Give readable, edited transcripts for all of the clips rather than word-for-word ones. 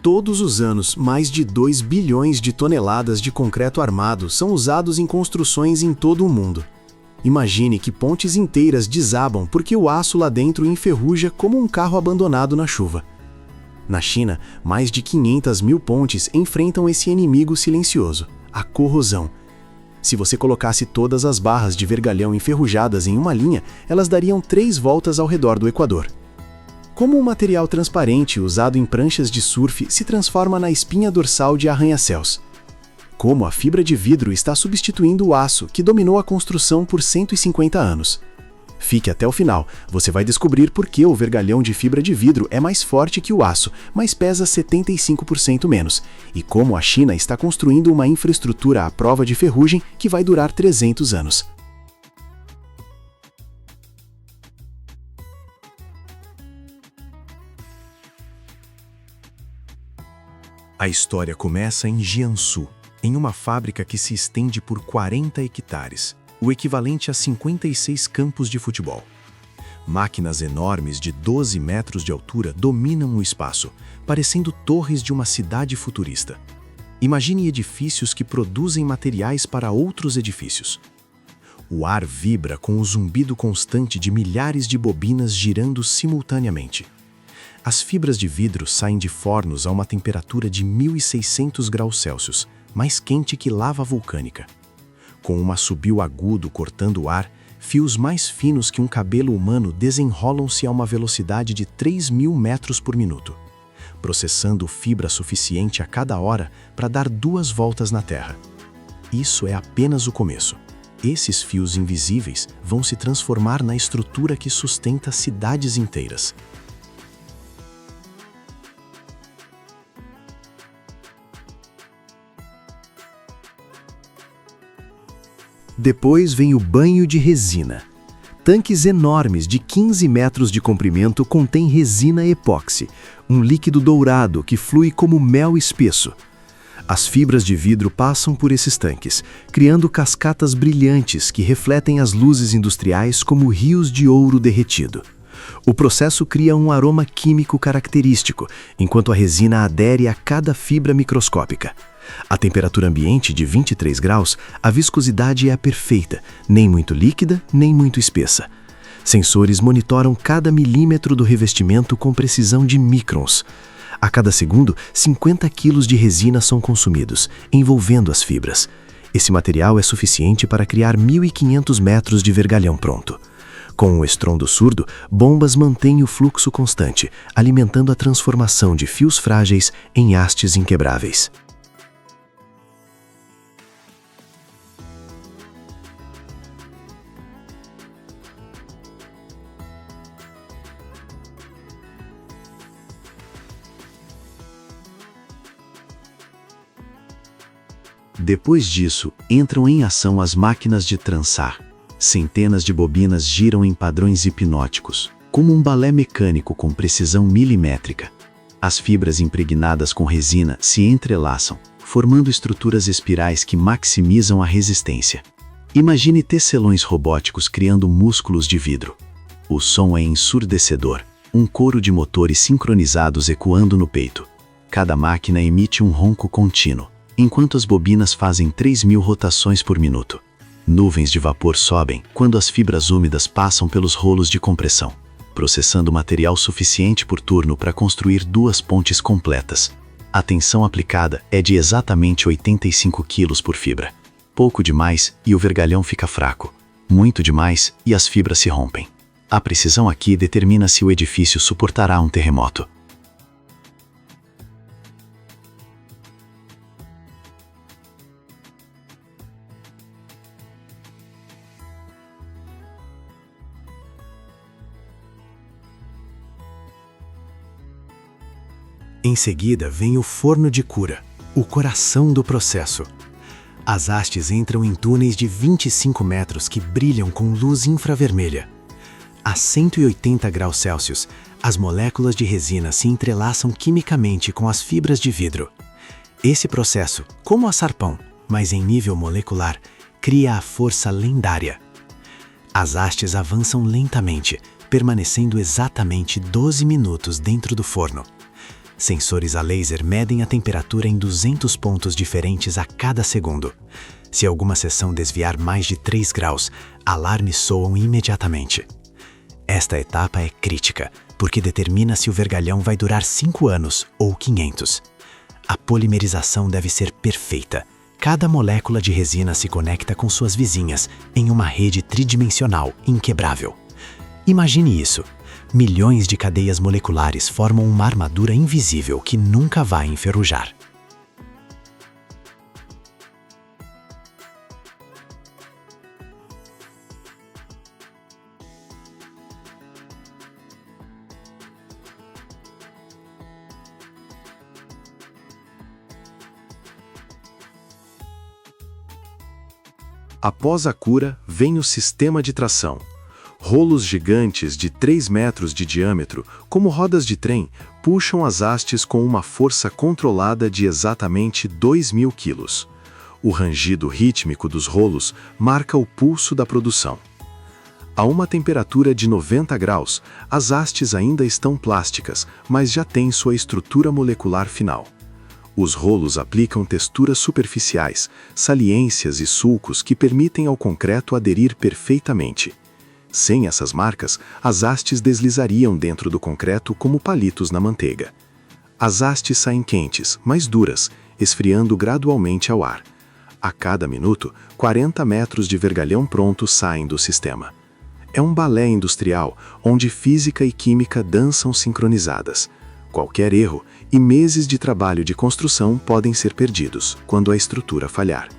Todos os anos, mais de 2 bilhões de toneladas de concreto armado são usados em construções em todo o mundo. Imagine que pontes inteiras desabam porque o aço lá dentro enferruja como um carro abandonado na chuva. Na China, mais de 500 mil pontes enfrentam esse inimigo silencioso, a corrosão. Se você colocasse todas as barras de vergalhão enferrujadas em uma linha, elas dariam 3 voltas ao redor do Equador. Como um material transparente usado em pranchas de surf se transforma na espinha dorsal de arranha-céus? Como a fibra de vidro está substituindo o aço que dominou a construção por 150 anos? Fique até o final, você vai descobrir por que o vergalhão de fibra de vidro é mais forte que o aço, mas pesa 75% menos, e como a China está construindo uma infraestrutura à prova de ferrugem que vai durar 300 anos. A história começa em Jiangsu, em uma fábrica que se estende por 40 hectares, o equivalente a 56 campos de futebol. Máquinas enormes de 12 metros de altura dominam o espaço, parecendo torres de uma cidade futurista. Imagine edifícios que produzem materiais para outros edifícios. O ar vibra com o zumbido constante de milhares de bobinas girando simultaneamente. As fibras de vidro saem de fornos a uma temperatura de 1.600 graus Celsius, mais quente que lava vulcânica. Com um assobio agudo cortando o ar, fios mais finos que um cabelo humano desenrolam-se a uma velocidade de 3.000 metros por minuto, processando fibra suficiente a cada hora para dar 2 voltas na Terra. Isso é apenas o começo. Esses fios invisíveis vão se transformar na estrutura que sustenta cidades inteiras. Depois vem o banho de resina. Tanques enormes de 15 metros de comprimento contêm resina epóxi, um líquido dourado que flui como mel espesso. As fibras de vidro passam por esses tanques, criando cascatas brilhantes que refletem as luzes industriais como rios de ouro derretido. O processo cria um aroma químico característico, enquanto a resina adere a cada fibra microscópica. A temperatura ambiente de 23 graus, a viscosidade é a perfeita, nem muito líquida, nem muito espessa. Sensores monitoram cada milímetro do revestimento com precisão de microns. A cada segundo, 50 quilos de resina são consumidos, envolvendo as fibras. Esse material é suficiente para criar 1.500 metros de vergalhão pronto. Com o estrondo surdo, bombas mantêm o fluxo constante, alimentando a transformação de fios frágeis em hastes inquebráveis. Depois disso, entram em ação as máquinas de trançar. Centenas de bobinas giram em padrões hipnóticos, como um balé mecânico com precisão milimétrica. As fibras impregnadas com resina se entrelaçam, formando estruturas espirais que maximizam a resistência. Imagine tecelões robóticos criando músculos de vidro. O som é ensurdecedor, um coro de motores sincronizados ecoando no peito. Cada máquina emite um ronco contínuo, enquanto as bobinas fazem 3.000 rotações por minuto. Nuvens de vapor sobem quando as fibras úmidas passam pelos rolos de compressão, processando material suficiente por turno para construir 2 pontes completas. A tensão aplicada é de exatamente 85 kg por fibra. Pouco demais e o vergalhão fica fraco. Muito demais e as fibras se rompem. A precisão aqui determina se o edifício suportará um terremoto. Em seguida vem o forno de cura, o coração do processo. As hastes entram em túneis de 25 metros que brilham com luz infravermelha. A 180 graus Celsius, as moléculas de resina se entrelaçam quimicamente com as fibras de vidro. Esse processo, como a sarpão, mas em nível molecular, cria a força lendária. As hastes avançam lentamente, permanecendo exatamente 12 minutos dentro do forno. Sensores a laser medem a temperatura em 200 pontos diferentes a cada segundo. Se alguma seção desviar mais de 3 graus, alarmes soam imediatamente. Esta etapa é crítica, porque determina se o vergalhão vai durar 5 anos ou 500. A polimerização deve ser perfeita. Cada molécula de resina se conecta com suas vizinhas em uma rede tridimensional inquebrável. Imagine isso. Milhões de cadeias moleculares formam uma armadura invisível que nunca vai enferrujar. Após a cura, vem o sistema de tração. Rolos gigantes de 3 metros de diâmetro, como rodas de trem, puxam as hastes com uma força controlada de exatamente 2.000 quilos. O rangido rítmico dos rolos marca o pulso da produção. A uma temperatura de 90 graus, as hastes ainda estão plásticas, mas já têm sua estrutura molecular final. Os rolos aplicam texturas superficiais, saliências e sulcos que permitem ao concreto aderir perfeitamente. Sem essas marcas, as hastes deslizariam dentro do concreto como palitos na manteiga. As hastes saem quentes, mas duras, esfriando gradualmente ao ar. A cada minuto, 40 metros de vergalhão pronto saem do sistema. É um balé industrial, onde física e química dançam sincronizadas. Qualquer erro e meses de trabalho de construção podem ser perdidos quando a estrutura falhar.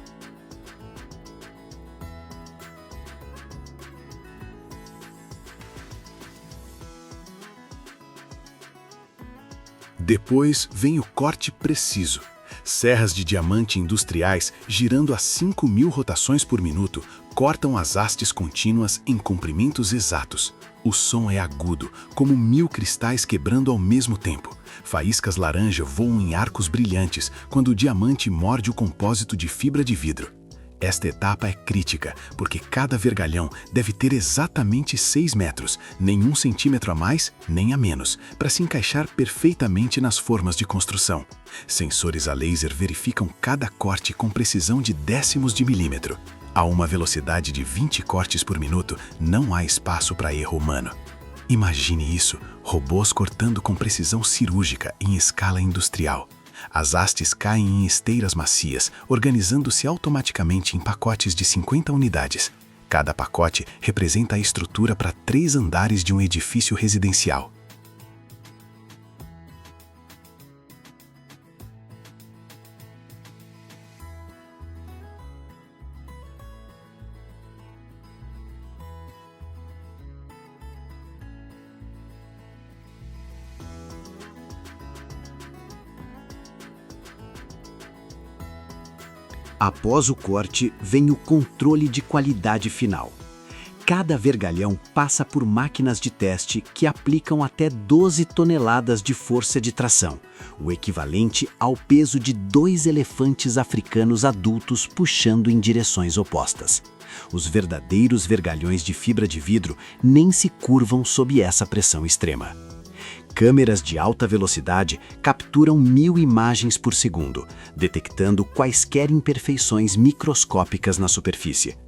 Depois vem o corte preciso. Serras de diamante industriais, girando a 5.000 rotações por minuto, cortam as hastes contínuas em comprimentos exatos. O som é agudo, como 1.000 cristais quebrando ao mesmo tempo. Faíscas laranja voam em arcos brilhantes quando o diamante morde o compósito de fibra de vidro. Esta etapa é crítica, porque cada vergalhão deve ter exatamente 6 metros, nem 1 centímetro a mais, nem a menos, para se encaixar perfeitamente nas formas de construção. Sensores a laser verificam cada corte com precisão de décimos de milímetro. A uma velocidade de 20 cortes por minuto, não há espaço para erro humano. Imagine isso, robôs cortando com precisão cirúrgica em escala industrial. As hastes caem em esteiras macias, organizando-se automaticamente em pacotes de 50 unidades. Cada pacote representa a estrutura para 3 andares de um edifício residencial. Após o corte, vem o controle de qualidade final. Cada vergalhão passa por máquinas de teste que aplicam até 12 toneladas de força de tração, o equivalente ao peso de 2 elefantes africanos adultos puxando em direções opostas. Os verdadeiros vergalhões de fibra de vidro nem se curvam sob essa pressão extrema. Câmeras de alta velocidade capturam 1.000 imagens por segundo, detectando quaisquer imperfeições microscópicas na superfície.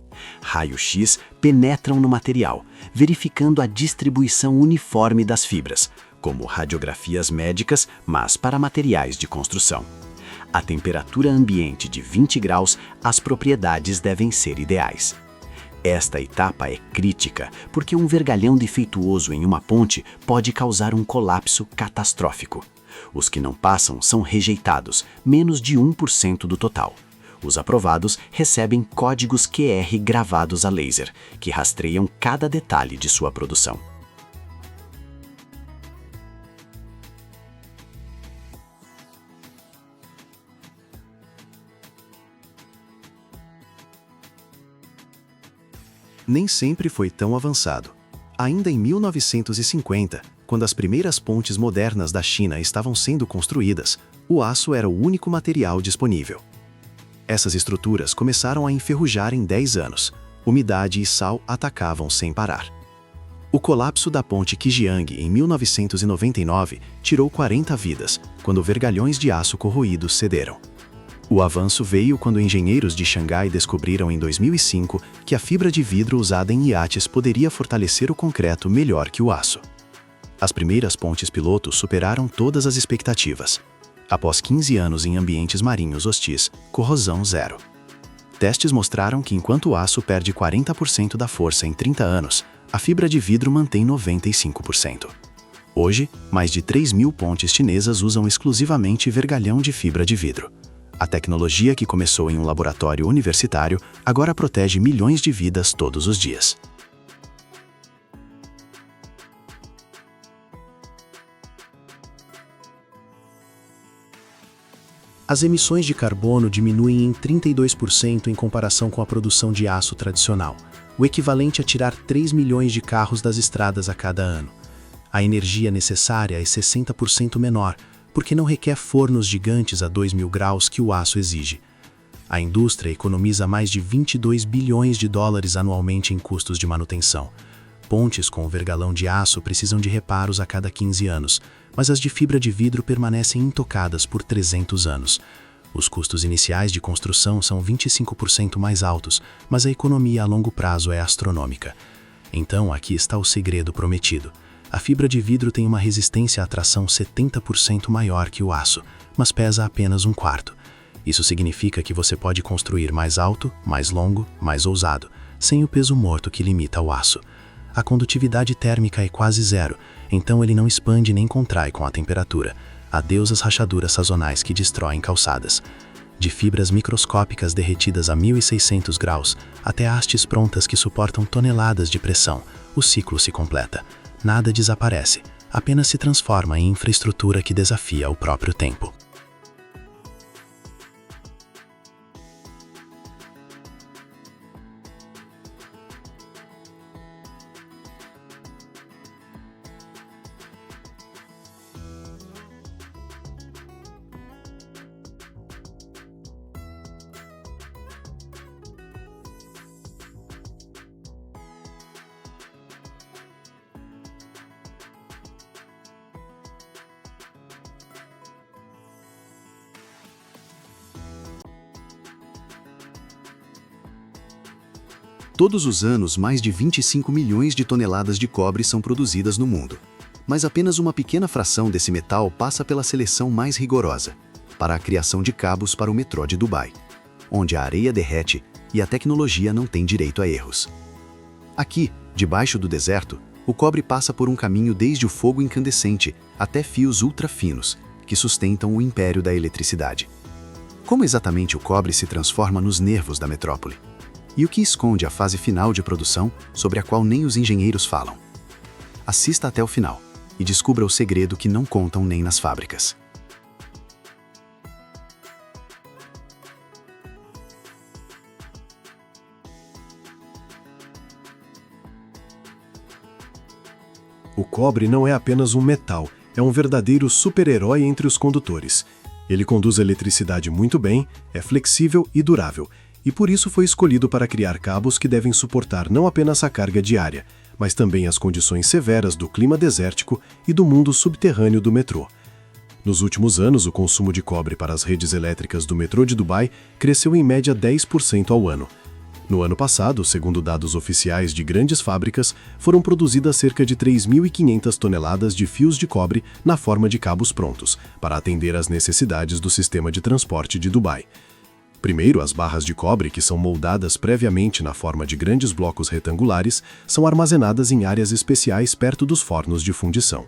Raio-X penetram no material, verificando a distribuição uniforme das fibras, como radiografias médicas, mas para materiais de construção. A temperatura ambiente de 20 graus, as propriedades devem ser ideais. Esta etapa é crítica, porque um vergalhão defeituoso em uma ponte pode causar um colapso catastrófico. Os que não passam são rejeitados, menos de 1% do total. Os aprovados recebem códigos QR gravados a laser, que rastreiam cada detalhe de sua produção. Nem sempre foi tão avançado. Ainda em 1950, quando as primeiras pontes modernas da China estavam sendo construídas, o aço era o único material disponível. Essas estruturas começaram a enferrujar em 10 anos. Umidade e sal atacavam sem parar. O colapso da ponte Qijiang em 1999 tirou 40 vidas, quando vergalhões de aço corroídos cederam. O avanço veio quando engenheiros de Xangai descobriram em 2005 que a fibra de vidro usada em iates poderia fortalecer o concreto melhor que o aço. As primeiras pontes piloto superaram todas as expectativas. Após 15 anos em ambientes marinhos hostis, corrosão zero. Testes mostraram que enquanto o aço perde 40% da força em 30 anos, a fibra de vidro mantém 95%. Hoje, mais de 3.000 pontes chinesas usam exclusivamente vergalhão de fibra de vidro. A tecnologia que começou em um laboratório universitário agora protege milhões de vidas todos os dias. As emissões de carbono diminuem em 32% em comparação com a produção de aço tradicional, o equivalente a tirar 3 milhões de carros das estradas a cada ano. A energia necessária é 60% menor, porque não requer fornos gigantes a 2.000 graus que o aço exige. A indústria economiza mais de 22 bilhões de dólares anualmente em custos de manutenção. Pontes com vergalhão de aço precisam de reparos a cada 15 anos, mas as de fibra de vidro permanecem intocadas por 300 anos. Os custos iniciais de construção são 25% mais altos, mas a economia a longo prazo é astronômica. Então, aqui está o segredo prometido. A fibra de vidro tem uma resistência à tração 70% maior que o aço, mas pesa apenas 1/4. Isso significa que você pode construir mais alto, mais longo, mais ousado, sem o peso morto que limita o aço. A condutividade térmica é quase zero, então ele não expande nem contrai com a temperatura. Adeus às rachaduras sazonais que destroem calçadas. De fibras microscópicas derretidas a 1.600 graus até hastes prontas que suportam toneladas de pressão, o ciclo se completa. Nada desaparece, apenas se transforma em infraestrutura que desafia o próprio tempo. Todos os anos, mais de 25 milhões de toneladas de cobre são produzidas no mundo. Mas apenas uma pequena fração desse metal passa pela seleção mais rigorosa, para a criação de cabos para o metrô de Dubai, onde a areia derrete e a tecnologia não tem direito a erros. Aqui, debaixo do deserto, o cobre passa por um caminho desde o fogo incandescente até fios ultra-finos, que sustentam o império da eletricidade. Como exatamente o cobre se transforma nos nervos da metrópole? E o que esconde a fase final de produção, sobre a qual nem os engenheiros falam? Assista até o final e descubra o segredo que não contam nem nas fábricas. O cobre não é apenas um metal, é um verdadeiro super-herói entre os condutores. Ele conduz a eletricidade muito bem, é flexível e durável, e por isso foi escolhido para criar cabos que devem suportar não apenas a carga diária, mas também as condições severas do clima desértico e do mundo subterrâneo do metrô. Nos últimos anos, o consumo de cobre para as redes elétricas do metrô de Dubai cresceu em média 10% ao ano. No ano passado, segundo dados oficiais de grandes fábricas, foram produzidas cerca de 3.500 toneladas de fios de cobre na forma de cabos prontos, para atender às necessidades do sistema de transporte de Dubai. Primeiro, as barras de cobre, que são moldadas previamente na forma de grandes blocos retangulares, são armazenadas em áreas especiais perto dos fornos de fundição.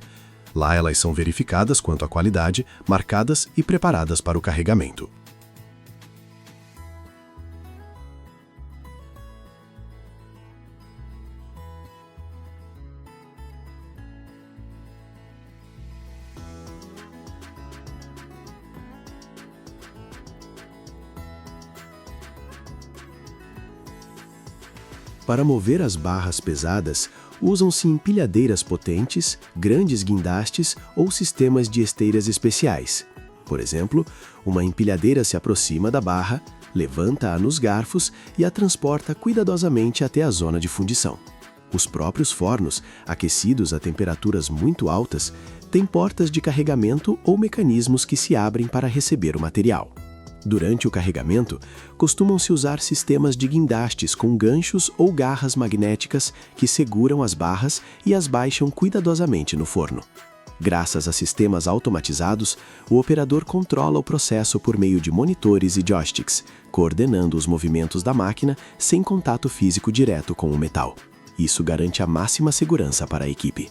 Lá elas são verificadas quanto à qualidade, marcadas e preparadas para o carregamento. Para mover as barras pesadas, usam-se empilhadeiras potentes, grandes guindastes ou sistemas de esteiras especiais. Por exemplo, uma empilhadeira se aproxima da barra, levanta-a nos garfos e a transporta cuidadosamente até a zona de fundição. Os próprios fornos, aquecidos a temperaturas muito altas, têm portas de carregamento ou mecanismos que se abrem para receber o material. Durante o carregamento, costumam-se usar sistemas de guindastes com ganchos ou garras magnéticas que seguram as barras e as baixam cuidadosamente no forno. Graças a sistemas automatizados, o operador controla o processo por meio de monitores e joysticks, coordenando os movimentos da máquina sem contato físico direto com o metal. Isso garante a máxima segurança para a equipe.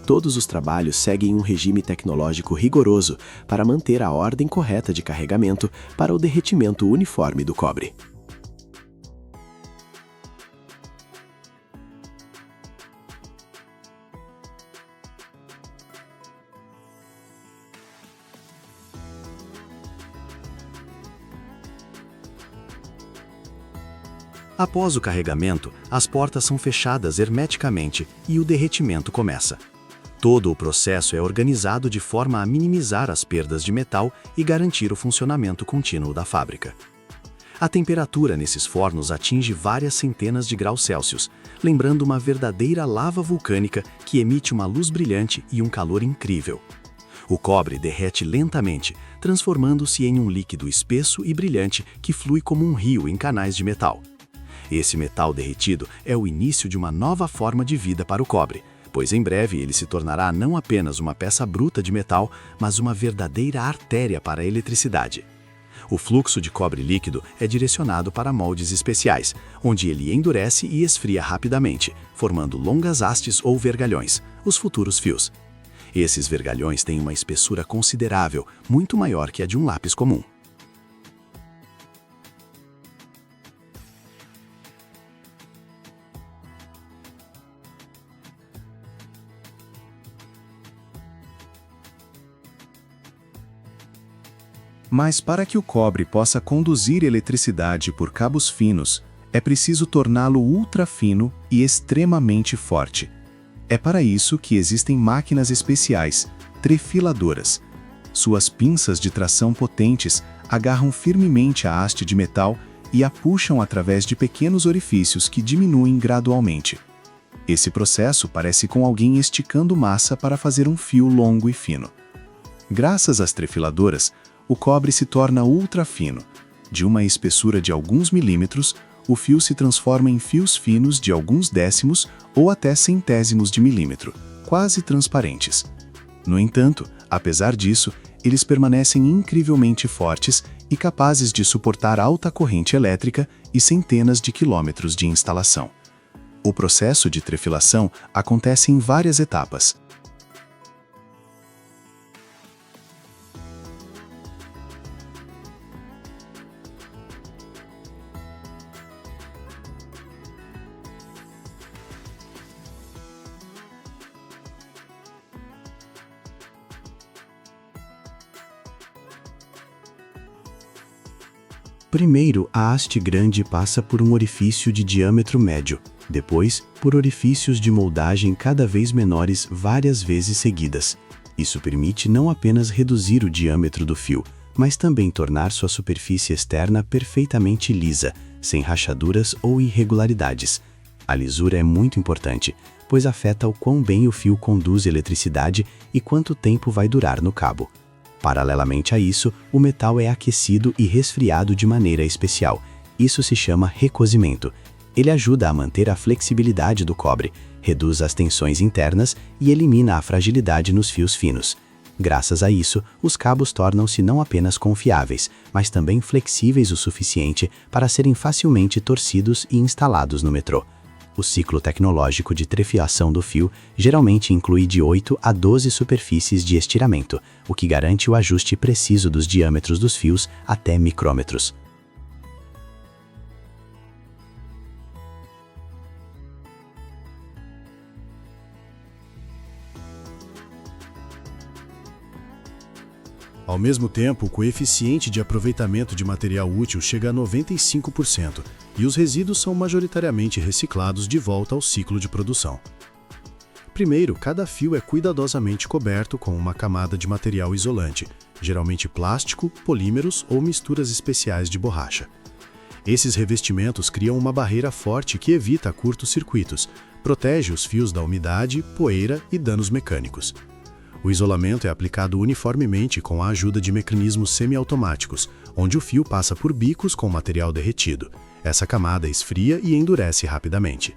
Todos os trabalhos seguem um regime tecnológico rigoroso para manter a ordem correta de carregamento para o derretimento uniforme do cobre. Após o carregamento, as portas são fechadas hermeticamente e o derretimento começa. Todo o processo é organizado de forma a minimizar as perdas de metal e garantir o funcionamento contínuo da fábrica. A temperatura nesses fornos atinge várias centenas de graus Celsius, lembrando uma verdadeira lava vulcânica que emite uma luz brilhante e um calor incrível. O cobre derrete lentamente, transformando-se em um líquido espesso e brilhante que flui como um rio em canais de metal. Esse metal derretido é o início de uma nova forma de vida para o cobre, pois em breve ele se tornará não apenas uma peça bruta de metal, mas uma verdadeira artéria para a eletricidade. O fluxo de cobre líquido é direcionado para moldes especiais, onde ele endurece e esfria rapidamente, formando longas hastes ou vergalhões, os futuros fios. Esses vergalhões têm uma espessura considerável, muito maior que a de um lápis comum. Mas para que o cobre possa conduzir eletricidade por cabos finos, é preciso torná-lo ultra fino e extremamente forte. É para isso que existem máquinas especiais, trefiladoras. Suas pinças de tração potentes agarram firmemente a haste de metal e a puxam através de pequenos orifícios que diminuem gradualmente. Esse processo parece com alguém esticando massa para fazer um fio longo e fino. Graças às trefiladoras, o cobre se torna ultra fino. De uma espessura de alguns milímetros, o fio se transforma em fios finos de alguns décimos ou até centésimos de milímetro, quase transparentes. No entanto, apesar disso, eles permanecem incrivelmente fortes e capazes de suportar alta corrente elétrica e centenas de quilômetros de instalação. O processo de trefilação acontece em várias etapas. Primeiro, a haste grande passa por um orifício de diâmetro médio, depois, por orifícios de moldagem cada vez menores várias vezes seguidas. Isso permite não apenas reduzir o diâmetro do fio, mas também tornar sua superfície externa perfeitamente lisa, sem rachaduras ou irregularidades. A lisura é muito importante, pois afeta o quão bem o fio conduz eletricidade e quanto tempo vai durar no cabo. Paralelamente a isso, o metal é aquecido e resfriado de maneira especial. Isso se chama recozimento. Ele ajuda a manter a flexibilidade do cobre, reduz as tensões internas e elimina a fragilidade nos fios finos. Graças a isso, os cabos tornam-se não apenas confiáveis, mas também flexíveis o suficiente para serem facilmente torcidos e instalados no metrô. O ciclo tecnológico de trefilação do fio geralmente inclui de 8 a 12 superfícies de estiramento, o que garante o ajuste preciso dos diâmetros dos fios até micrômetros. Ao mesmo tempo, o coeficiente de aproveitamento de material útil chega a 95%, e os resíduos são majoritariamente reciclados de volta ao ciclo de produção. Primeiro, cada fio é cuidadosamente coberto com uma camada de material isolante, geralmente plástico, polímeros ou misturas especiais de borracha. Esses revestimentos criam uma barreira forte que evita curtos-circuitos, Protege os fios da umidade, poeira e danos mecânicos. O isolamento é aplicado uniformemente com a ajuda de mecanismos semiautomáticos, onde o fio passa por bicos com material derretido. Essa camada esfria e endurece rapidamente.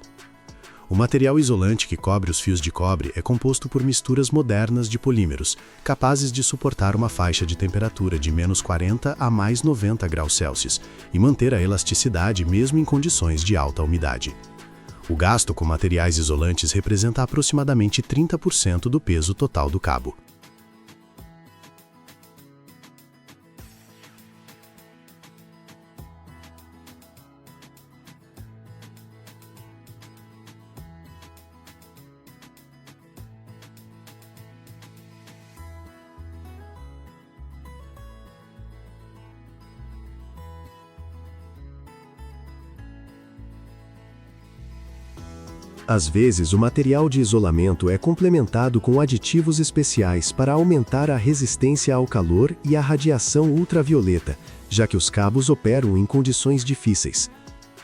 O material isolante que cobre os fios de cobre é composto por misturas modernas de polímeros, capazes de suportar uma faixa de temperatura de -40 a +90 graus Celsius e manter a elasticidade mesmo em condições de alta umidade. O gasto com materiais isolantes representa aproximadamente 30% do peso total do cabo. Às vezes, o material de isolamento é complementado com aditivos especiais para aumentar a resistência ao calor e à radiação ultravioleta, já que os cabos operam em condições difíceis.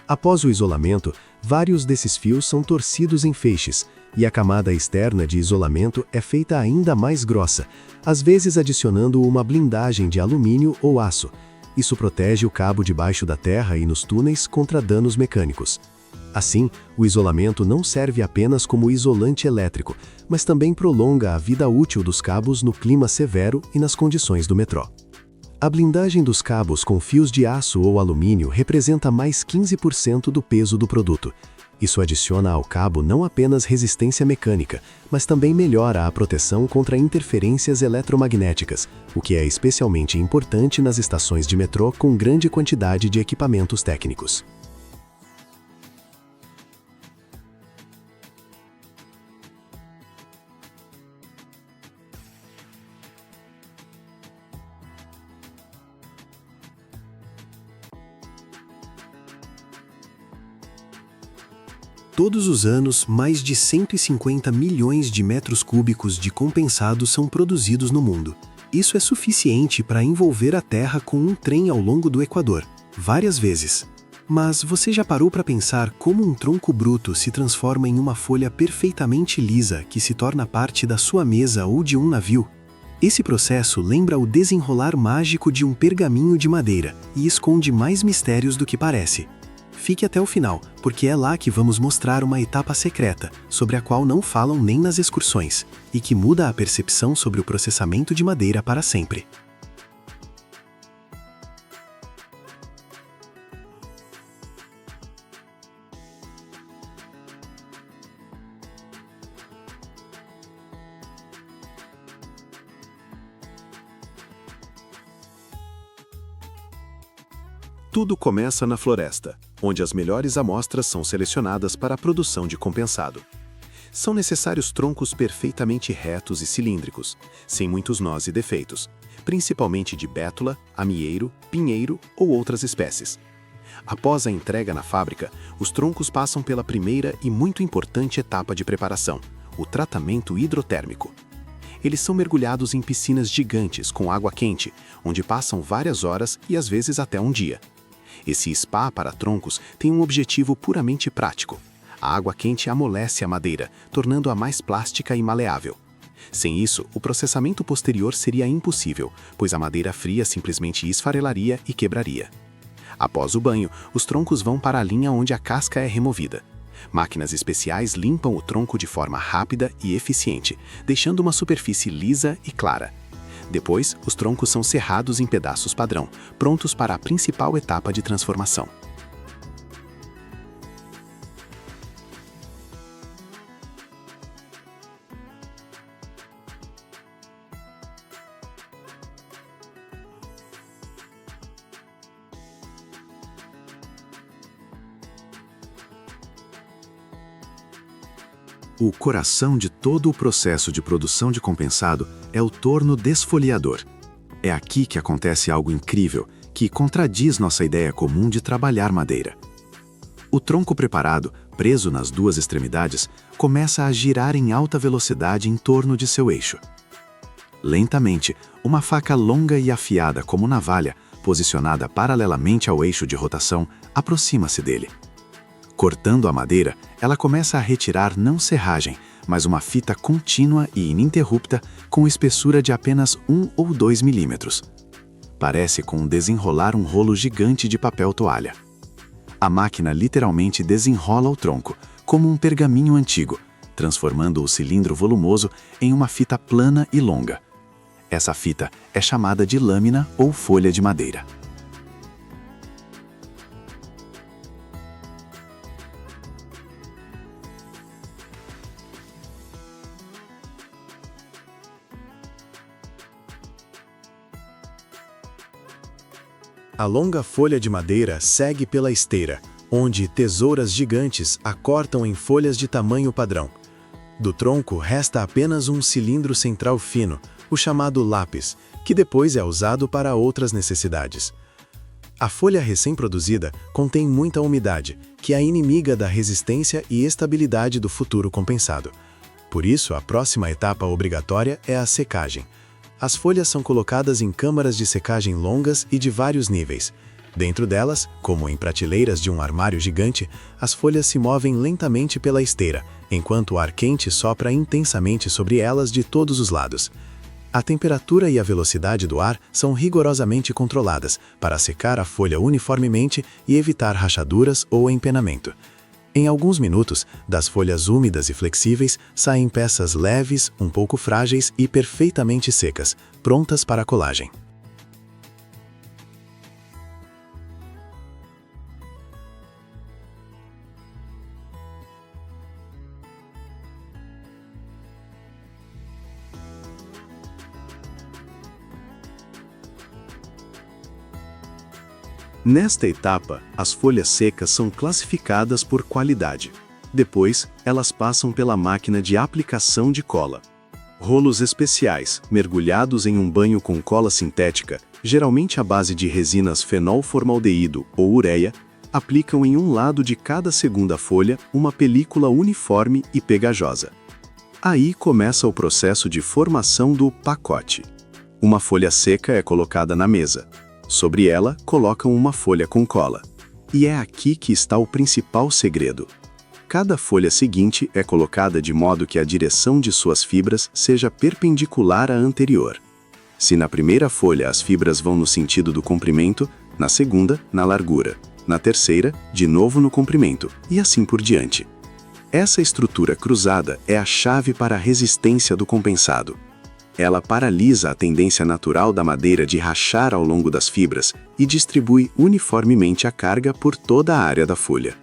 Após o isolamento, vários desses fios são torcidos em feixes, e a camada externa de isolamento é feita ainda mais grossa, às vezes adicionando uma blindagem de alumínio ou aço. Isso protege o cabo debaixo da terra e nos túneis contra danos mecânicos. Assim, o isolamento não serve apenas como isolante elétrico, mas também prolonga a vida útil dos cabos no clima severo e nas condições do metrô. A blindagem dos cabos com fios de aço ou alumínio representa mais 15% do peso do produto. Isso adiciona ao cabo não apenas resistência mecânica, mas também melhora a proteção contra interferências eletromagnéticas, o que é especialmente importante nas estações de metrô com grande quantidade de equipamentos técnicos. Todos os anos, mais de 150 milhões de metros cúbicos de compensado são produzidos no mundo. Isso é suficiente para envolver a Terra com um trem ao longo do Equador, várias vezes. Mas você já parou para pensar como um tronco bruto se transforma em uma folha perfeitamente lisa que se torna parte da sua mesa ou de um navio? Esse processo lembra o desenrolar mágico de um pergaminho de madeira e esconde mais mistérios do que parece. Fique até o final, porque é lá que vamos mostrar uma etapa secreta, sobre a qual não falam nem nas excursões, e que muda a percepção sobre o processamento de madeira para sempre. Tudo começa na floresta, onde as melhores amostras são selecionadas para a produção de compensado. São necessários troncos perfeitamente retos e cilíndricos, sem muitos nós e defeitos, principalmente de bétula, amieiro, pinheiro ou outras espécies. Após a entrega na fábrica, os troncos passam pela primeira e muito importante etapa de preparação, o tratamento hidrotérmico. Eles são mergulhados em piscinas gigantes com água quente, onde passam várias horas e às vezes até um dia. Esse spa para troncos tem um objetivo puramente prático. A água quente amolece a madeira, tornando-a mais plástica e maleável. Sem isso, o processamento posterior seria impossível, pois a madeira fria simplesmente esfarelaria e quebraria. Após o banho, os troncos vão para a linha onde a casca é removida. Máquinas especiais limpam o tronco de forma rápida e eficiente, deixando uma superfície lisa e clara. Depois, os troncos são serrados em pedaços padrão, prontos para a principal etapa de transformação. O coração de todo o processo de produção de compensado é o torno desfoliador. É aqui que acontece algo incrível, que contradiz nossa ideia comum de trabalhar madeira. O tronco preparado, preso nas duas extremidades, começa a girar em alta velocidade em torno de seu eixo. Lentamente, uma faca longa e afiada como navalha, posicionada paralelamente ao eixo de rotação, aproxima-se dele. Cortando a madeira, ela começa a retirar não serragem, mas uma fita contínua e ininterrupta com espessura de apenas 1 ou 2 milímetros. Parece com desenrolar um rolo gigante de papel toalha. A máquina literalmente desenrola o tronco, como um pergaminho antigo, transformando o cilindro volumoso em uma fita plana e longa. Essa fita é chamada de lâmina ou folha de madeira. A longa folha de madeira segue pela esteira, onde tesouras gigantes a cortam em folhas de tamanho padrão. Do tronco resta apenas um cilindro central fino, o chamado lápis, que depois é usado para outras necessidades. A folha recém-produzida contém muita umidade, que é a inimiga da resistência e estabilidade do futuro compensado. Por isso, a próxima etapa obrigatória é a secagem. As folhas são colocadas em câmaras de secagem longas e de vários níveis. Dentro delas, como em prateleiras de um armário gigante, as folhas se movem lentamente pela esteira, enquanto o ar quente sopra intensamente sobre elas de todos os lados. A temperatura e a velocidade do ar são rigorosamente controladas para secar a folha uniformemente e evitar rachaduras ou empenamento. Em alguns minutos, das folhas úmidas e flexíveis, saem peças leves, um pouco frágeis e perfeitamente secas, prontas para a colagem. Nesta etapa, as folhas secas são classificadas por qualidade. Depois, elas passam pela máquina de aplicação de cola. Rolos especiais, mergulhados em um banho com cola sintética, geralmente à base de resinas fenolformaldeído ou ureia, aplicam em um lado de cada segunda folha uma película uniforme e pegajosa. Aí começa o processo de formação do pacote. Uma folha seca é colocada na mesa. Sobre ela, colocam uma folha com cola. E é aqui que está o principal segredo. Cada folha seguinte é colocada de modo que a direção de suas fibras seja perpendicular à anterior. Se na primeira folha as fibras vão no sentido do comprimento, na segunda, na largura, na terceira, de novo no comprimento, e assim por diante. Essa estrutura cruzada é a chave para a resistência do compensado. Ela paralisa a tendência natural da madeira de rachar ao longo das fibras e distribui uniformemente a carga por toda a área da folha.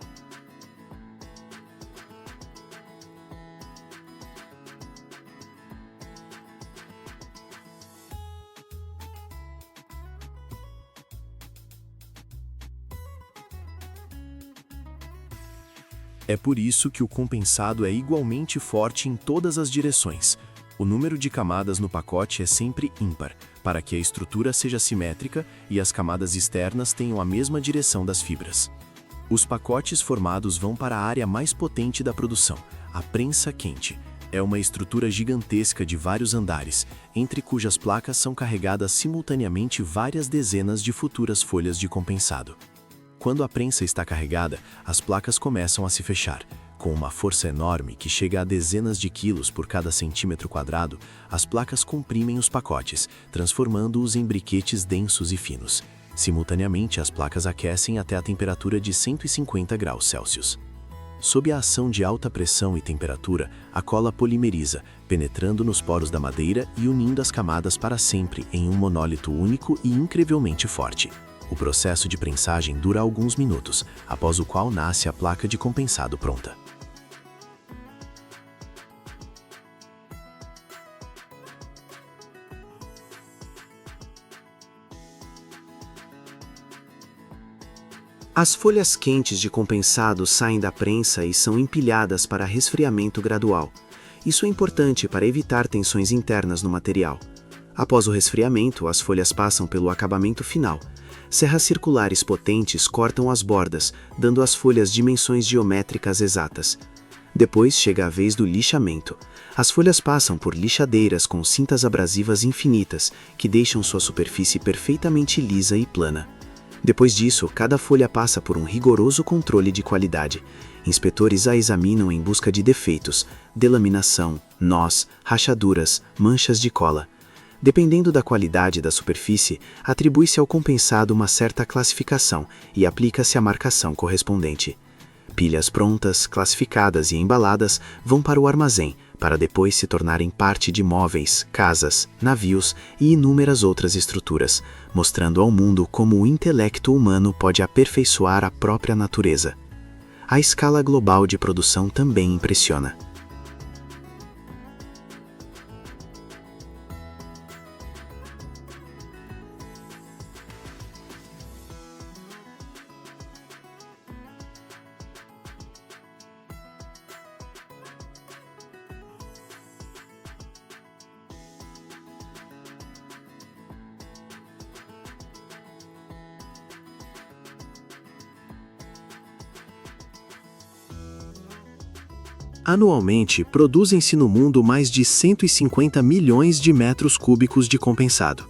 É por isso que o compensado é igualmente forte em todas as direções. O número de camadas no pacote é sempre ímpar, para que a estrutura seja simétrica e as camadas externas tenham a mesma direção das fibras. Os pacotes formados vão para a área mais potente da produção, a prensa quente. É uma estrutura gigantesca de vários andares, entre cujas placas são carregadas simultaneamente várias dezenas de futuras folhas de compensado. Quando a prensa está carregada, as placas começam a se fechar. Com uma força enorme que chega a dezenas de quilos por cada centímetro quadrado, as placas comprimem os pacotes, transformando-os em briquetes densos e finos. Simultaneamente, as placas aquecem até a temperatura de 150 graus Celsius. Sob a ação de alta pressão e temperatura, a cola polimeriza, penetrando nos poros da madeira e unindo as camadas para sempre em um monólito único e incrivelmente forte. O processo de prensagem dura alguns minutos, após o qual nasce a placa de compensado pronta. As folhas quentes de compensado saem da prensa e são empilhadas para resfriamento gradual. Isso é importante para evitar tensões internas no material. Após o resfriamento, as folhas passam pelo acabamento final. Serras circulares potentes cortam as bordas, dando às folhas dimensões geométricas exatas. Depois chega a vez do lixamento. As folhas passam por lixadeiras com cintas abrasivas infinitas, que deixam sua superfície perfeitamente lisa e plana. Depois disso, cada folha passa por um rigoroso controle de qualidade. Inspetores a examinam em busca de defeitos, delaminação, nós, rachaduras, manchas de cola. Dependendo da qualidade da superfície, atribui-se ao compensado uma certa classificação e aplica-se a marcação correspondente. Pilhas prontas, classificadas e embaladas vão para o armazém, para depois se tornarem parte de móveis, casas, navios e inúmeras outras estruturas, mostrando ao mundo como o intelecto humano pode aperfeiçoar a própria natureza. A escala global de produção também impressiona. Anualmente, produzem-se no mundo mais de 150 milhões de metros cúbicos de compensado.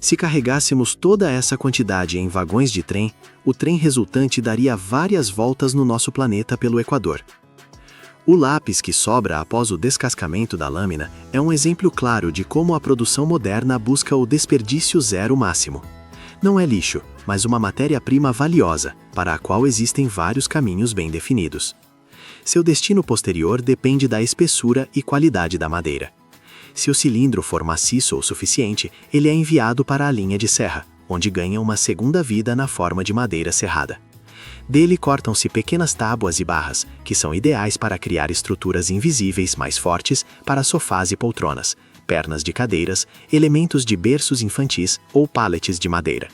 Se carregássemos toda essa quantidade em vagões de trem, o trem resultante daria várias voltas no nosso planeta pelo Equador. O lápis que sobra após o descascamento da lâmina é um exemplo claro de como a produção moderna busca o desperdício zero máximo. Não é lixo, mas uma matéria-prima valiosa, para a qual existem vários caminhos bem definidos. Seu destino posterior depende da espessura e qualidade da madeira. Se o cilindro for maciço o suficiente, ele é enviado para a linha de serra, onde ganha uma segunda vida na forma de madeira serrada. Dele cortam-se pequenas tábuas e barras, que são ideais para criar estruturas invisíveis mais fortes para sofás e poltronas, pernas de cadeiras, elementos de berços infantis ou pallets de madeira.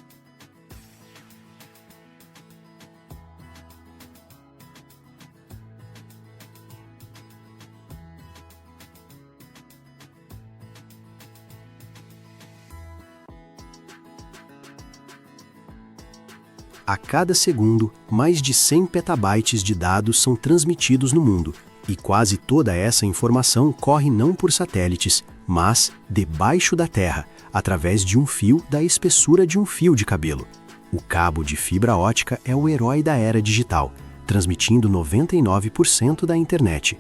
A cada segundo, mais de 100 petabytes de dados são transmitidos no mundo, e quase toda essa informação corre não por satélites, mas debaixo da terra, através de um fio da espessura de um fio de cabelo. O cabo de fibra ótica é o herói da era digital, transmitindo 99% da internet.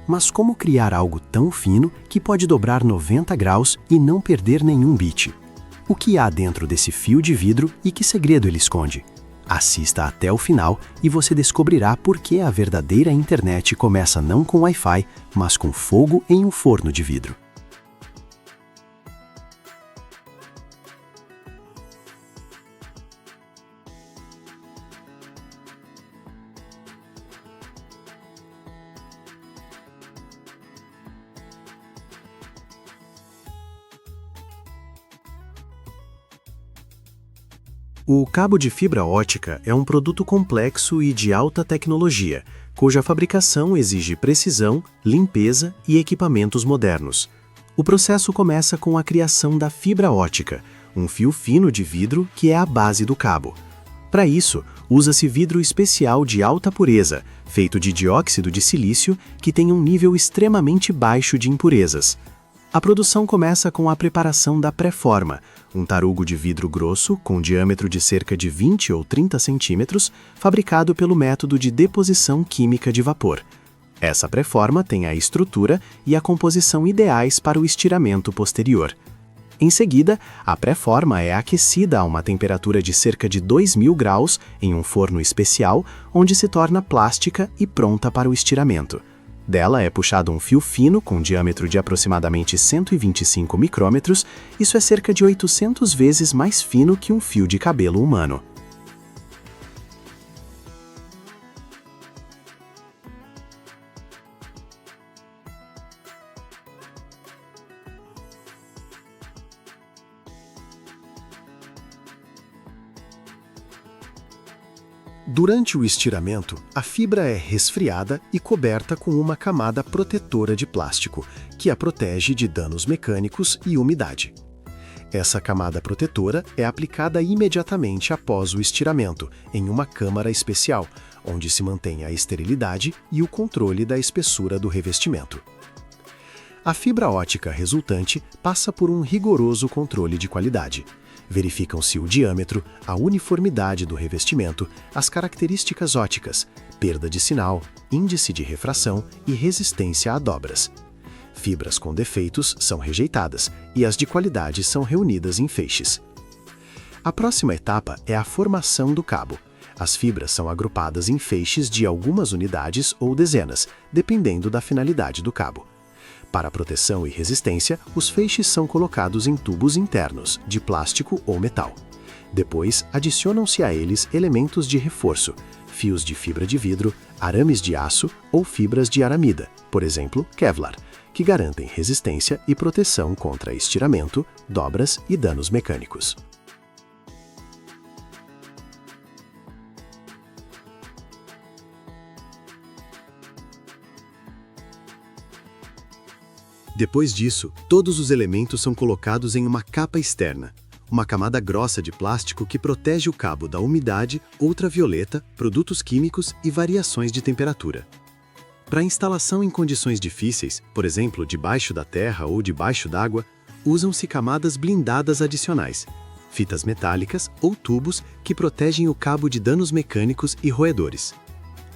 Mas como criar algo tão fino que pode dobrar 90 graus e não perder nenhum bit? O que há dentro desse fio de vidro e que segredo ele esconde? Assista até o final e você descobrirá por que a verdadeira internet começa não com Wi-Fi, mas com fogo em um forno de vidro. O cabo de fibra ótica é um produto complexo e de alta tecnologia, cuja fabricação exige precisão, limpeza e equipamentos modernos. O processo começa com a criação da fibra ótica, um fio fino de vidro que é a base do cabo. Para isso, usa-se vidro especial de alta pureza, feito de dióxido de silício, que tem um nível extremamente baixo de impurezas. A produção começa com a preparação da pré-forma, um tarugo de vidro grosso com diâmetro de cerca de 20 ou 30 centímetros, fabricado pelo método de deposição química de vapor. Essa pré-forma tem a estrutura e a composição ideais para o estiramento posterior. Em seguida, a pré-forma é aquecida a uma temperatura de cerca de 2000 graus em um forno especial, onde se torna plástica e pronta para o estiramento. Dela é puxado um fio fino com diâmetro de aproximadamente 125 micrômetros, isso é cerca de 800 vezes mais fino que um fio de cabelo humano. Durante o estiramento, a fibra é resfriada e coberta com uma camada protetora de plástico, que a protege de danos mecânicos e umidade. Essa camada protetora é aplicada imediatamente após o estiramento, em uma câmara especial, onde se mantém a esterilidade e o controle da espessura do revestimento. A fibra ótica resultante passa por um rigoroso controle de qualidade. Verificam-se o diâmetro, a uniformidade do revestimento, as características óticas, perda de sinal, índice de refração e resistência a dobras. Fibras com defeitos são rejeitadas e as de qualidade são reunidas em feixes. A próxima etapa é a formação do cabo. As fibras são agrupadas em feixes de algumas unidades ou dezenas, dependendo da finalidade do cabo. Para proteção e resistência, os feixes são colocados em tubos internos, de plástico ou metal. Depois, adicionam-se a eles elementos de reforço, fios de fibra de vidro, arames de aço ou fibras de aramida, por exemplo, Kevlar, que garantem resistência e proteção contra estiramento, dobras e danos mecânicos. Depois disso, todos os elementos são colocados em uma capa externa, uma camada grossa de plástico que protege o cabo da umidade, ultravioleta, produtos químicos e variações de temperatura. Para instalação em condições difíceis, por exemplo, debaixo da terra ou debaixo d'água, usam-se camadas blindadas adicionais, fitas metálicas ou tubos que protegem o cabo de danos mecânicos e roedores.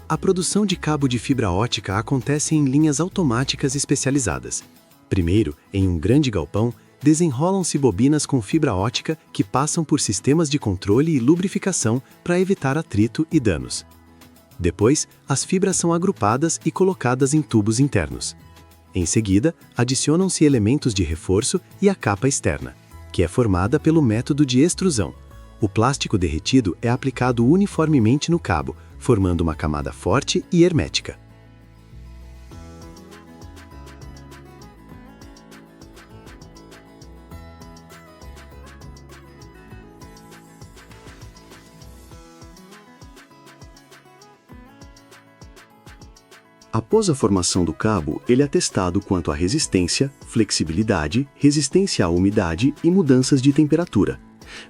A produção de cabo de fibra ótica acontece em linhas automáticas especializadas. Primeiro, em um grande galpão, desenrolam-se bobinas com fibra ótica que passam por sistemas de controle e lubrificação para evitar atrito e danos. Depois, as fibras são agrupadas e colocadas em tubos internos. Em seguida, adicionam-se elementos de reforço e a capa externa, que é formada pelo método de extrusão. O plástico derretido é aplicado uniformemente no cabo, formando uma camada forte e hermética. Após a formação do cabo, ele é testado quanto à resistência, flexibilidade, resistência à umidade e mudanças de temperatura.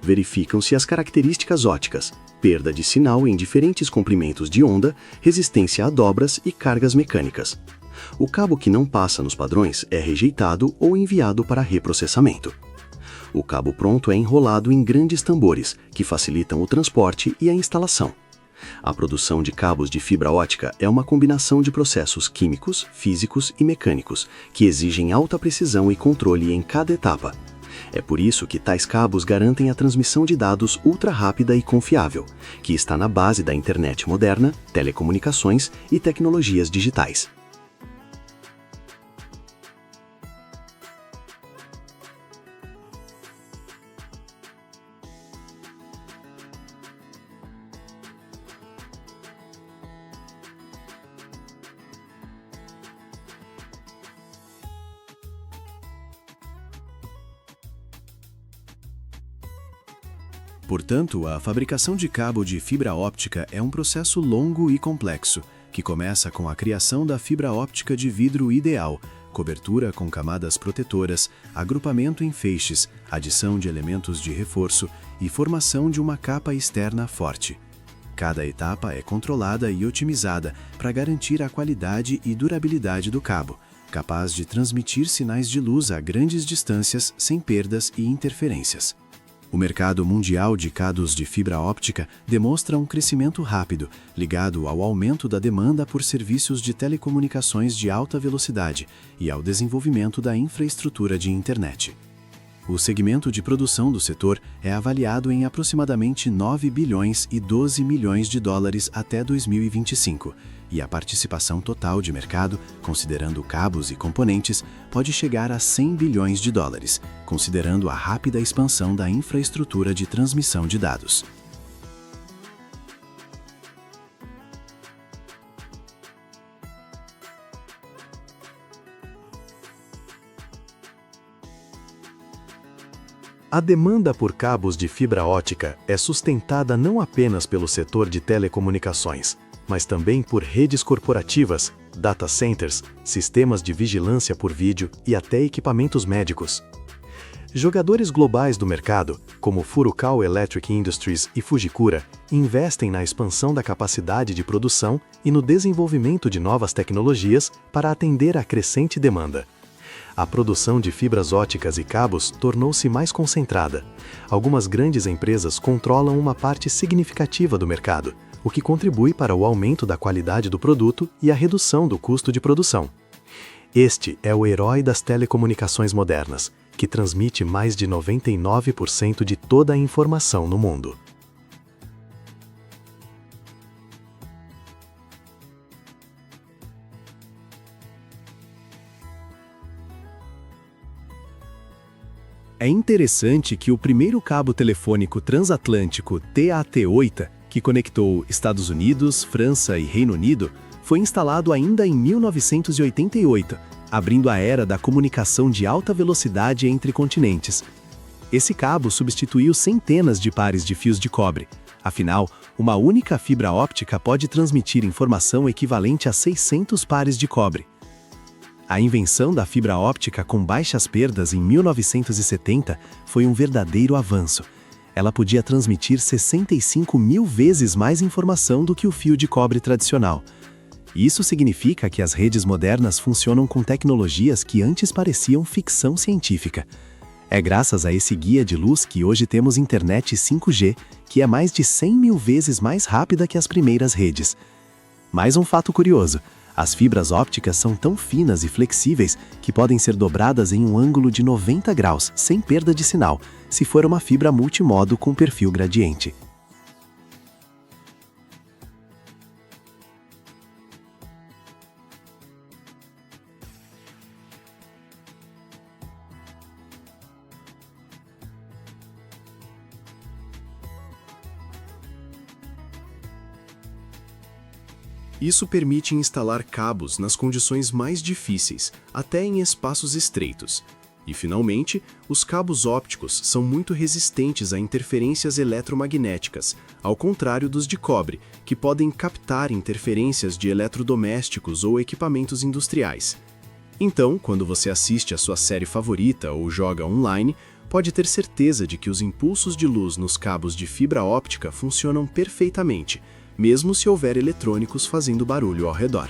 Verificam-se as características óticas, perda de sinal em diferentes comprimentos de onda, resistência a dobras e cargas mecânicas. O cabo que não passa nos padrões é rejeitado ou enviado para reprocessamento. O cabo pronto é enrolado em grandes tambores, que facilitam o transporte e a instalação. A produção de cabos de fibra ótica é uma combinação de processos químicos, físicos e mecânicos, que exigem alta precisão e controle em cada etapa. É por isso que tais cabos garantem a transmissão de dados ultra rápida e confiável, que está na base da internet moderna, telecomunicações e tecnologias digitais. Portanto, a fabricação de cabo de fibra óptica é um processo longo e complexo, que começa com a criação da fibra óptica de vidro ideal, cobertura com camadas protetoras, agrupamento em feixes, adição de elementos de reforço e formação de uma capa externa forte. Cada etapa é controlada e otimizada para garantir a qualidade e durabilidade do cabo, capaz de transmitir sinais de luz a grandes distâncias sem perdas e interferências. O mercado mundial de cabos de fibra óptica demonstra um crescimento rápido, ligado ao aumento da demanda por serviços de telecomunicações de alta velocidade e ao desenvolvimento da infraestrutura de internet. O segmento de produção do setor é avaliado em aproximadamente 9 bilhões e 12 milhões de dólares até 2025, e a participação total de mercado, considerando cabos e componentes, pode chegar a 100 bilhões de dólares, considerando a rápida expansão da infraestrutura de transmissão de dados. A demanda por cabos de fibra ótica é sustentada não apenas pelo setor de telecomunicações, mas também por redes corporativas, data centers, sistemas de vigilância por vídeo e até equipamentos médicos. Jogadores globais do mercado, como Furukawa Electric Industries e Fujikura, investem na expansão da capacidade de produção e no desenvolvimento de novas tecnologias para atender à crescente demanda. A produção de fibras óticas e cabos tornou-se mais concentrada. Algumas grandes empresas controlam uma parte significativa do mercado, o que contribui para o aumento da qualidade do produto e a redução do custo de produção. Este é o herói das telecomunicações modernas, que transmite mais de 99% de toda a informação no mundo. É interessante que o primeiro cabo telefônico transatlântico TAT-8, que conectou Estados Unidos, França e Reino Unido, foi instalado ainda em 1988, abrindo a era da comunicação de alta velocidade entre continentes. Esse cabo substituiu centenas de pares de fios de cobre. Afinal, uma única fibra óptica pode transmitir informação equivalente a 600 pares de cobre. A invenção da fibra óptica com baixas perdas em 1970 foi um verdadeiro avanço. Ela podia transmitir 65 mil vezes mais informação do que o fio de cobre tradicional. Isso significa que as redes modernas funcionam com tecnologias que antes pareciam ficção científica. É graças a esse guia de luz que hoje temos internet 5G, que é mais de 100 mil vezes mais rápida que as primeiras redes. Mais um fato curioso: as fibras ópticas são tão finas e flexíveis que podem ser dobradas em um ângulo de 90 graus, sem perda de sinal, se for uma fibra multimodo com perfil gradiente. Isso permite instalar cabos nas condições mais difíceis, até em espaços estreitos. E, finalmente, os cabos ópticos são muito resistentes a interferências eletromagnéticas, ao contrário dos de cobre, que podem captar interferências de eletrodomésticos ou equipamentos industriais. Então, quando você assiste a sua série favorita ou joga online, pode ter certeza de que os impulsos de luz nos cabos de fibra óptica funcionam perfeitamente, mesmo se houver eletrônicos fazendo barulho ao redor.